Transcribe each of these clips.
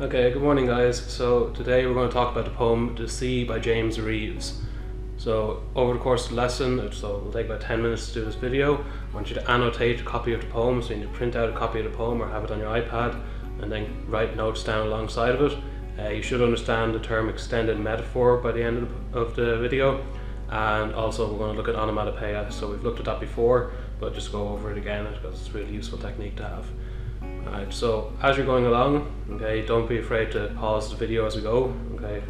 Okay, good morning guys. So today we're going to talk about the poem The Sea by James Reeves. So over the course of the lesson, so it'll take about 10 minutes to do this video, I want you to annotate a copy of the poem, so you need to print out a copy of the poem or have it on your iPad and then write notes down alongside of it. You should understand the term extended metaphor by the end of the video, and also we're going to look at onomatopoeia. So we've looked at that before, but just go over it again because it's a really useful technique to have. Alright, so as you're going along, okay, don't be afraid to pause the video as we go. Okay,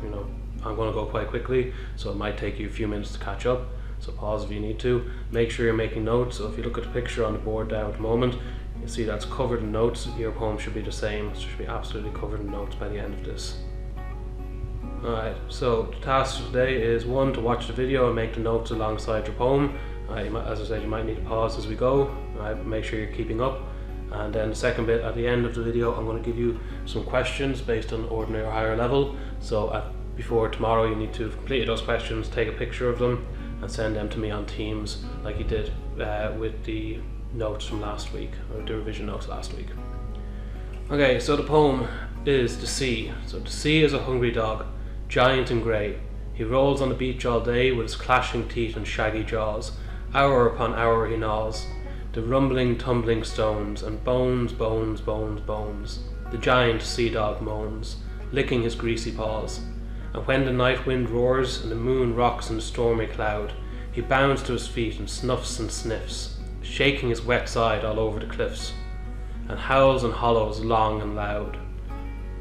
I'm going to go quite quickly, so it might take you a few minutes to catch up, so pause if you need to. Make sure you're making notes. So if you look at the picture on the board down at the moment, you see that's covered in notes. Your poem should be the same, so it should be absolutely covered in notes by the end of this. Alright, so the task for today is 1, to watch the video and make the notes alongside your poem. As I said, you might need to pause as we go. Make sure you're keeping up. And then the second bit, at the end of the video, I'm going to give you some questions based on ordinary or higher level. So before tomorrow, you need to have completed those questions, take a picture of them, and send them to me on Teams, like you did with the notes from last week, or the revision notes last week. Okay, so the poem is The Sea. So the sea is a hungry dog, giant and grey. He rolls on the beach all day with his clashing teeth and shaggy jaws. Hour upon hour he gnaws the rumbling, tumbling stones, and bones, bones, bones, bones. The giant sea dog moans, licking his greasy paws. And when the night wind roars and the moon rocks in a stormy cloud, he bounds to his feet and snuffs and sniffs, shaking his wet side all over the cliffs, and howls and hollows long and loud.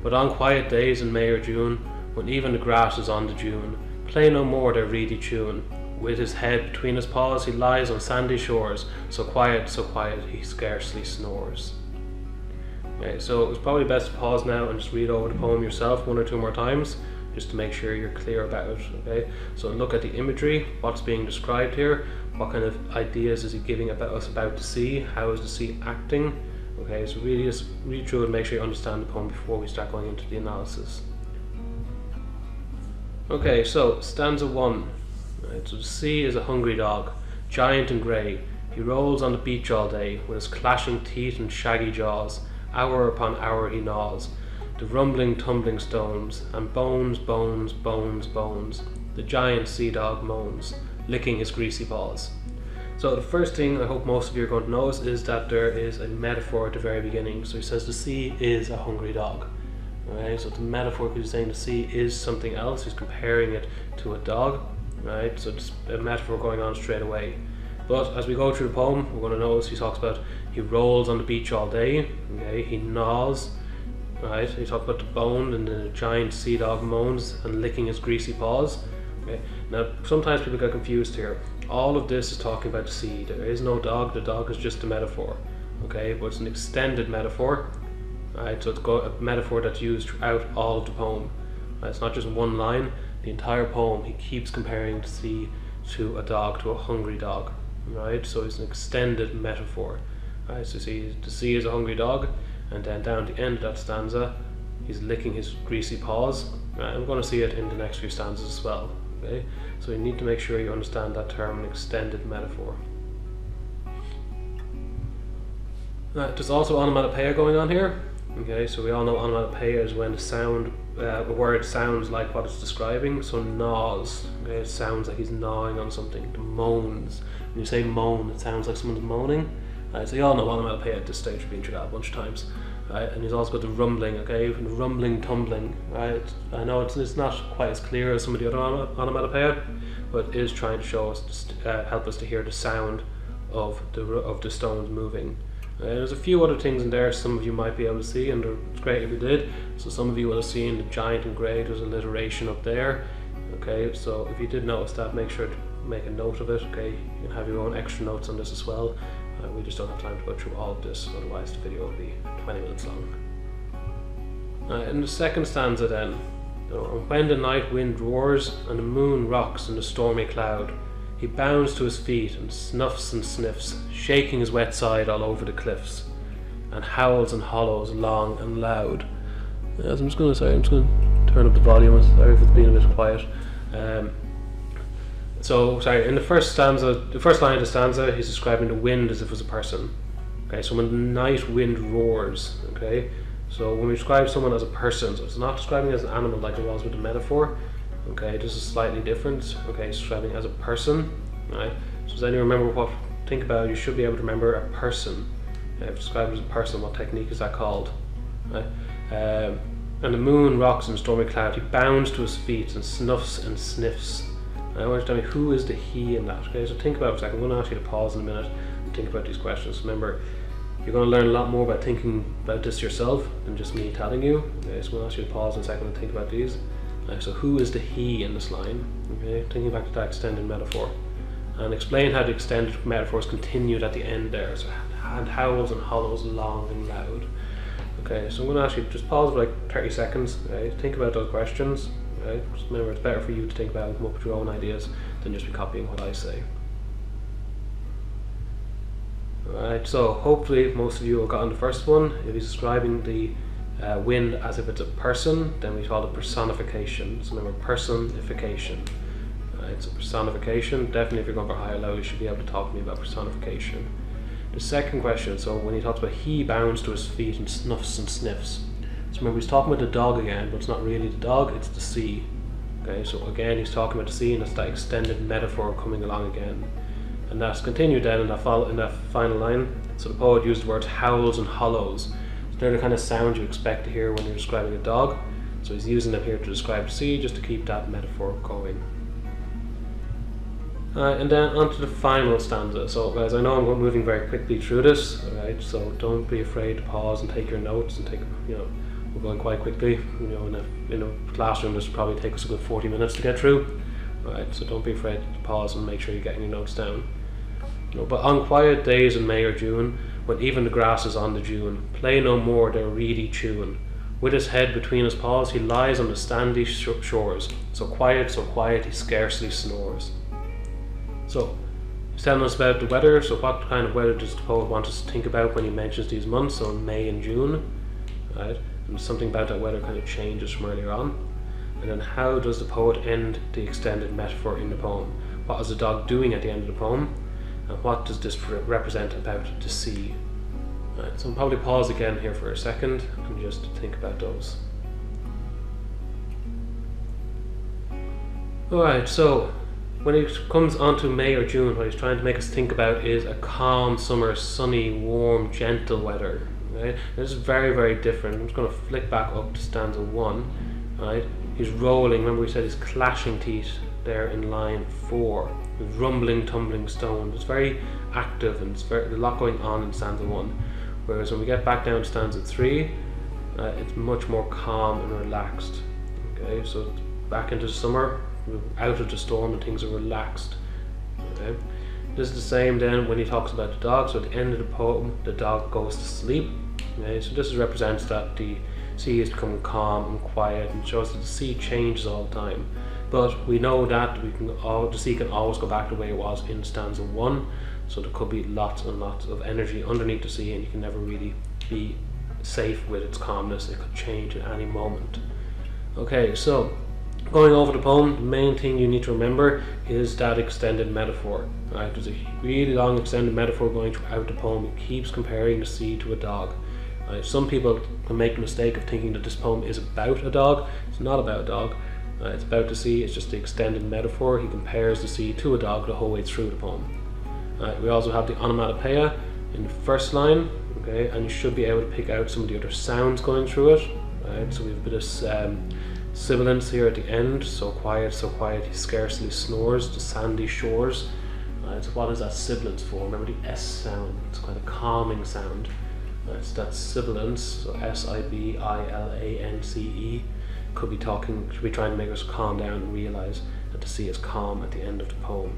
But on quiet days in May or June, when even the grass is on the dune, play no more their reedy tune. With his head between his paws he lies on sandy shores, so quiet he scarcely snores. Okay, so it's probably best to pause now and just read over the poem yourself 1 or 2 more times, just to make sure you're clear about it. Okay, so look at the imagery, what's being described here, what kind of ideas is he giving us about the sea, how is the sea acting. Okay, so really just read through and make sure you understand the poem before we start going into the analysis. Okay, so stanza 1. Right, so the sea is a hungry dog, giant and grey. He rolls on the beach all day with his clashing teeth and shaggy jaws. Hour upon hour he gnaws the rumbling, tumbling stones, and bones, bones, bones, bones. The giant sea dog moans, licking his greasy paws. So the first thing I hope most of you are going to notice is that there is a metaphor at the very beginning. So he says the sea is a hungry dog. Right, so the metaphor, because he's saying the sea is something else, he's comparing it to a dog. Right, so it's a metaphor going on straight away. But as we go through the poem, we're going to notice he talks about he rolls on the beach all day. Okay, he gnaws. Right, he talks about the bone and the giant sea dog moans and licking his greasy paws. Okay, now sometimes people get confused here. All of this is talking about the sea. There is no dog. The dog is just a metaphor. Okay, but it's an extended metaphor. Right, so it's a metaphor that's used throughout all of the poem. Right, it's not just one line. The entire poem, he keeps comparing the sea to a dog, to a hungry dog, right? So it's an extended metaphor, right? So see, the sea is a hungry dog, and then down the end of that stanza, he's licking his greasy paws. Right? I'm going to see it in the next few stanzas as well, okay? So you need to make sure you understand that term, an extended metaphor. There's also onomatopoeia going on here. Okay, so we all know onomatopoeia is when the word sounds like what it's describing. So gnaws, okay, it sounds like he's gnawing on something. The moans, when you say moan, it sounds like someone's moaning. So you all know onomatopoeia at this stage, we've been through that a bunch of times. Right, and he's also got the rumbling, okay, the rumbling, tumbling. Right, I know it's not quite as clear as some of the other onomatopoeia, but it is trying to show us, help us to hear the sound of the stones moving. There's a few other things in there some of you might be able to see, and it's great if you did. So some of you will have seen the giant and grey, there's alliteration up there. Okay, so if you did notice that, make sure to make a note of it. Okay, you can have your own extra notes on this as well. We just don't have time to go through all of this, otherwise the video will be 20 minutes long. In the second stanza then, when the night wind roars and the moon rocks in the stormy cloud, he bounds to his feet and snuffs and sniffs, shaking his wet side all over the cliffs, and howls and hollows long and loud. Yes, I'm just going to turn up the volume. Sorry if it's been a bit quiet. In the first stanza, the first line of the stanza, he's describing the wind as if it was a person. Okay, so when the night wind roars, okay, So when we describe someone as a person, so it's not describing as an animal like it was with the metaphor. Okay, this is slightly different. Okay, it's describing as a person. Right. So does anyone remember what? Think about. You should be able to remember a person. If described as a person, what technique is that called? Right. And the moon rocks in a stormy cloud. He bounds to his feet and snuffs and sniffs. I want you to tell me who is the he in that. Okay, so think about it for a second. I'm going to ask you to pause in a minute and think about these questions. Remember, you're going to learn a lot more by thinking about this yourself than just me telling you. Okay, so I'm going to ask you to pause in a second and think about these. So who is the he in this line? Okay, thinking back to that extended metaphor. And explain how the extended metaphors continued at the end there. So and howls and hollows, long and loud. Okay, so I'm going to ask you to just pause for like 30 seconds. Okay, think about those questions. Okay, just remember, it's better for you to think about and come up with your own ideas than just be copying what I say. Alright, so hopefully most of you have gotten the first one. If he's describing the wind as if it's a person, then we call it personification. So remember, personification. Right, so personification, definitely if you're going for high or low, you should be able to talk to me about personification. The second question, so when he talks about he bounds to his feet and snuffs and sniffs. So remember, he's talking about the dog again, but it's not really the dog, it's the sea. Okay, so again, he's talking about the sea, and it's that extended metaphor coming along again. And that's continued then in that final line. So the poet used the words howls and hollows. So they're the kind of sound you expect to hear when you're describing a dog. So he's using them here to describe the sea, just to keep that metaphor going. And then onto the final stanza. So guys, I know I'm moving very quickly through this, alright, so don't be afraid to pause and take your notes and take, we're going quite quickly. In a classroom this will probably take us a good 40 minutes to get through. Alright, so don't be afraid to pause and make sure you're getting your notes down. But on quiet days in May or June, when even the grass is on the dune, play no more their reedy tune. With his head between his paws, he lies on the sandy shores, so quiet he scarcely snores. So, he's telling us about the weather. So what kind of weather does the poet want us to think about when he mentions these months, so May and June, right? And something about that weather kind of changes from earlier on. And then how does the poet end the extended metaphor in the poem? What is the dog doing at the end of the poem? And what does this represent about the sea? Right, so I'll probably pause again here for a second and just think about those. Alright, so when it comes onto May or June, what he's trying to make us think about is a calm summer, sunny, warm, gentle weather. Right? This is very, very different. I'm just going to flick back up to stanza 1. Right? He's rolling, remember we said he's clashing teeth there in line 4. With rumbling, tumbling stones. It's very active and there's a lot going on in stanza 1. Whereas when we get back down to stanza 3, it's much more calm and relaxed. Okay, so it's back into summer. We're out of the storm and things are relaxed. Okay. This is the same then when he talks about the dog. So at the end of the poem, the dog goes to sleep. Okay. So this represents that the sea is becoming calm and quiet, and shows that the sea changes all the time. But we know that the sea can always go back the way it was in stanza 1. So there could be lots and lots of energy underneath the sea, and you can never really be safe with its calmness. It could change at any moment. Okay, so going over the poem, the main thing you need to remember is that extended metaphor. Right? There's a really long extended metaphor going throughout the poem. It keeps comparing the sea to a dog. Right? Some people can make the mistake of thinking that this poem is about a dog. It's not about a dog. It's about the sea. It's just the extended metaphor. He compares the sea to a dog the whole way through the poem. We also have the onomatopoeia in the first line. Okay, and you should be able to pick out some of the other sounds going through it. Right? So we have a bit of sibilance here at the end. So quiet, he scarcely snores. The sandy shores. So what is that sibilance for? Remember the S sound. It's kind of calming sound. So that's sibilance. So sibilance. Should be trying to make us calm down and realize that the sea is calm at the end of the poem.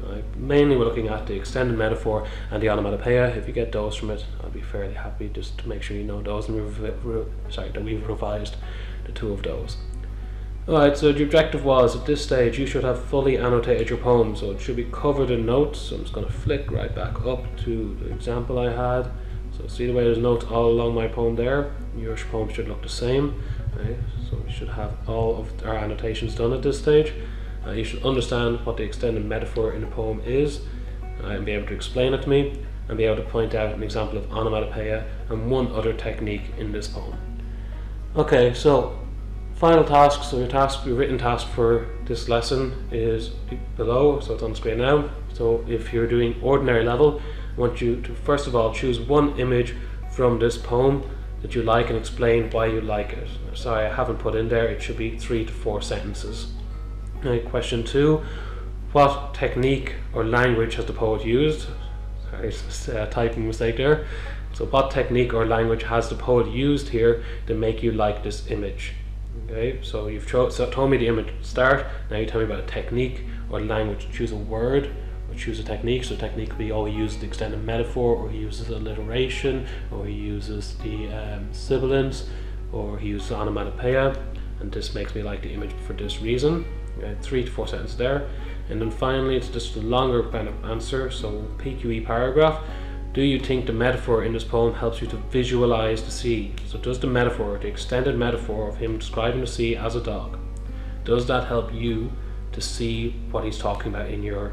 Right. Mainly we're looking at the extended metaphor and the onomatopoeia. If you get those from it, I'll be fairly happy just to make sure you know those, and that we've revised the 2 of those. Alright, so the objective was, at this stage, you should have fully annotated your poem, so it should be covered in notes. So I'm just going to flick right back up to the example I had. So see the way there's notes all along my poem there? Your poem should look the same. Right? So we should have all of our annotations done at this stage. You should understand what the extended metaphor in the poem is and be able to explain it to me. and be able to point out an example of onomatopoeia and one other technique in this poem. Okay, so final task. So your written task for this lesson is below, so it's on the screen now. So if you're doing ordinary level, I want you to first of all choose one image from this poem that you like and explain why you like it. Sorry, I haven't put in there, it should be 3 to 4 sentences. Okay, question 2, what technique or language has the poet used? Sorry, it's a typing mistake there. So what technique or language has the poet used here to make you like this image? Okay, so you've told me the image to start, now you tell me about a technique or language. Choose a word or choose a technique. So technique could be, oh, he uses the extended metaphor, or he uses alliteration, or he uses the sibilants, or he uses onomatopoeia, and this makes me like the image for this reason. Okay, 3 to 4 sentences there. And then finally, it's just a longer kind of answer, so PQE paragraph. Do you think the metaphor in this poem helps you to visualize the sea? So does the metaphor, the extended metaphor of him describing the sea as a dog, does that help you to see what he's talking about in your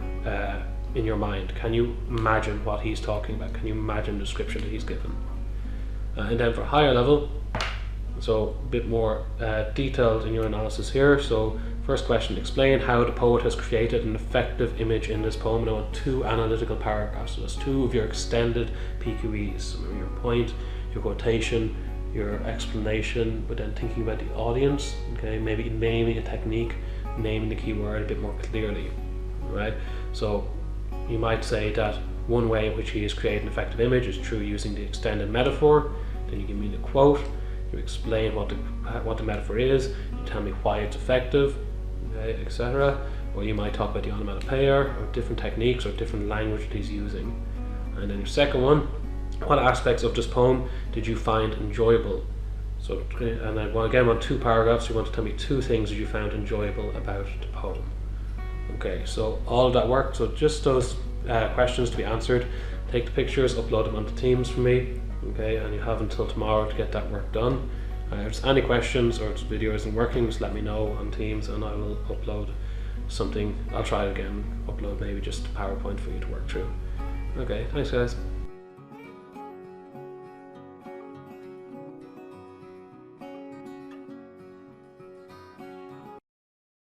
mind? Can you imagine what he's talking about? Can you imagine the description that he's given? And then for higher level, so a bit more detailed in your analysis here. So first question, explain how the poet has created an effective image in this poem. And I want 2 analytical paragraphs. So that's 2 of your extended PQEs. So your point, your quotation, your explanation, but then thinking about the audience, okay, maybe naming a technique, naming the keyword a bit more clearly, right? So you might say that one way in which he has created an effective image is through using the extended metaphor. Then you give me the quote, you explain what the metaphor is, you tell me why it's effective, okay, etc. Or you might talk about the onomatopoeia or different techniques or different language that he's using. And then your second one, what aspects of this poem did you find enjoyable? So, and I again want 2 paragraphs. You want to tell me 2 things that you found enjoyable about the poem. Okay, so all of that work. So just those questions to be answered. Take the pictures, upload them onto Teams for me. Okay, and you have until tomorrow to get that work done. If there's any questions or this video isn't working, just let me know on Teams and I will upload something. I'll try it again, upload maybe just a PowerPoint for you to work through. Okay, thanks guys.